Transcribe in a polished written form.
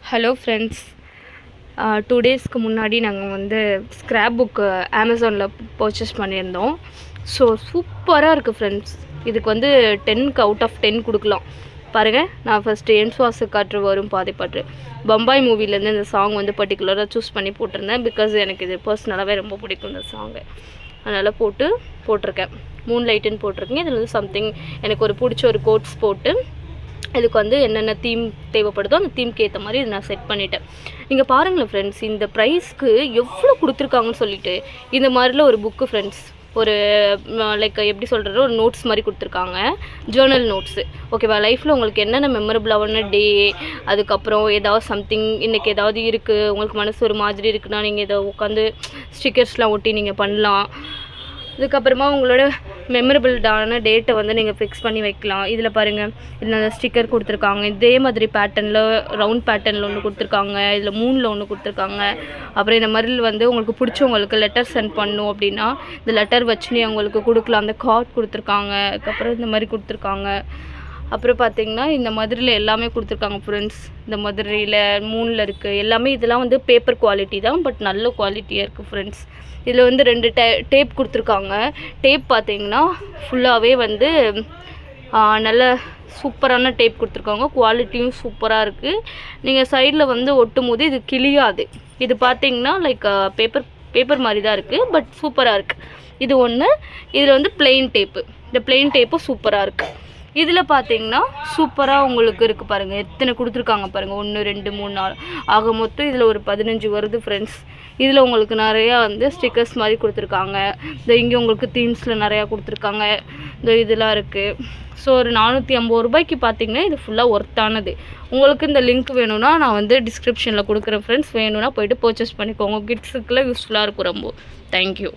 Hello friends, 2 டேஸ்க்கு முன்னாடி நாங்கள் வந்து ஸ்க்ராப் புக்கு அமேசானில் பர்ச்சேஸ் பண்ணியிருந்தோம். ஸோ சூப்பராக இருக்குது ஃப்ரெண்ட்ஸ். இதுக்கு வந்து 10க்கு அவுட் ஆஃப் 10 கொடுக்கலாம். பாருங்கள், நான் ஃபஸ்ட்டு என் சுவாச காற்று வரும் பாதைப்பாட்டு பம்பாய் மூவிலேருந்து இந்த சாங் வந்து பர்டிகுலராக சூஸ் பண்ணி போட்டிருந்தேன். பிகாஸ் எனக்கு இது பர்சனலாகவே ரொம்ப பிடிக்கும் இந்த சாங்கு. அதனால் போட்டிருக்கேன். மூன் லைட்டுன்னு போட்டிருக்கேன். இதில் வந்து சம்திங் எனக்கு ஒரு பிடிச்ச ஒரு கோட்ஸ் போட்டு இதுக்கு வந்து என்னென்ன தீம் தேவைப்படுதோ அந்த தீம்க்கு ஏற்ற மாதிரி இதை நான் செட் பண்ணிட்டேன். நீங்கள் பாருங்களேன் ஃப்ரெண்ட்ஸ், இந்த ப்ரைஸ்க்கு எவ்வளோ கொடுத்துருக்காங்கன்னு சொல்லிட்டு. இந்த மாதிரிலாம் ஒரு புக்கு ஃப்ரெண்ட்ஸ், ஒரு லைக் எப்படி சொல்கிறது, ஒரு நோட்ஸ் மாதிரி கொடுத்துருக்காங்க, ஜேர்னல் நோட்ஸு. ஓகேவா? லைஃப்பில் உங்களுக்கு என்னென்ன மெமரபிளான டே, அதுக்கப்புறம் ஏதாவது சம்திங் இன்றைக்கி ஏதாவது இருக்குது, உங்களுக்கு மனசு ஒரு மாதிரி இருக்குன்னா நீங்கள் இதை உட்காந்து ஸ்டிக்கர்ஸ்லாம் ஒட்டி நீங்கள் பண்ணலாம். அதுக்கப்புறமா உங்களோட மெமரபிள்டான டேட்டை வந்து நீங்கள் ஃபிக்ஸ் பண்ணி வைக்கலாம். இதில் பாருங்கள், இதில் ஸ்டிக்கர் கொடுத்துருக்காங்க. இதே மாதிரி பேட்டர்னில் ரவுண்ட் பேட்டர்னில் ஒன்று கொடுத்துருக்காங்க, இதில் மூணில் ஒன்று கொடுத்துருக்காங்க. அப்புறம் இந்த மாதிரி வந்து உங்களுக்கு பிடிச்சவங்களுக்கு லெட்டர் சென்ட் பண்ணணும் அப்படின்னா இந்த லெட்டர் வச்சு அவங்களுக்கு கொடுக்கலாம். அந்த கார்ட் கொடுத்துருக்காங்க. அதுக்கப்புறம் இந்த மாதிரி கொடுத்துருக்காங்க. அப்புறம் பார்த்திங்கன்னா இந்த மாதிரியில் எல்லாமே கொடுத்துருக்காங்க ஃப்ரெண்ட்ஸ். இந்த மாதிரியில் மூணில் இருக்குது எல்லாமே. இதெல்லாம் வந்து பேப்பர் குவாலிட்டி தான், பட் நல்ல குவாலிட்டியாக இருக்குது ஃப்ரெண்ட்ஸ். இதில் வந்து 2 டேப் கொடுத்துருக்காங்க. டேப் பார்த்திங்கன்னா ஃபுல்லாகவே வந்து நல்ல சூப்பரான டேப் கொடுத்துருக்காங்க. குவாலிட்டியும் சூப்பராக இருக்குது. நீங்கள் சைடில் வந்து ஒட்டும் போது இது கிளியாது. இது பார்த்திங்கன்னா லைக் பேப்பர் மாதிரி தான் இருக்குது, பட் சூப்பராக இருக்குது. இது ஒன்று. இதில் வந்து பிளெயின் டேப்பு. இந்த பிளெயின் டேப்பும் சூப்பராக இருக்குது. இதில் பார்த்தீங்கன்னா சூப்பராக உங்களுக்கு இருக்குது பாருங்கள். எத்தனை கொடுத்துருக்காங்க பாருங்கள், 1 2 3 4 ஆக மொத்தம் இதில் ஒரு 15 வருது ஃப்ரெண்ட்ஸ். இதில் உங்களுக்கு நிறையா வந்து ஸ்டிக்கர்ஸ் மாதிரி கொடுத்துருக்காங்க. இந்த இங்கே உங்களுக்கு தீம்ஸில் நிறையா கொடுத்துருக்காங்க. இந்த இதெல்லாம் இருக்குது. ஸோ ஒரு 450 ரூபாய்க்கு பார்த்தீங்கன்னா இது ஃபுல்லாக ஒர்த்தானது. உங்களுக்கு இந்த லிங்க் வேணும்னா நான் வந்து டிஸ்கிரிப்ஷனில் கொடுக்குறேன் ஃப்ரெண்ட்ஸ். வேணும்னா போய்ட்டு பர்ச்சேஸ் பண்ணிக்கோங்க. கிட்ஸுக்குலாம் யூஸ்ஃபுல்லாக இருக்கும் ரொம்ப. தேங்க்யூ.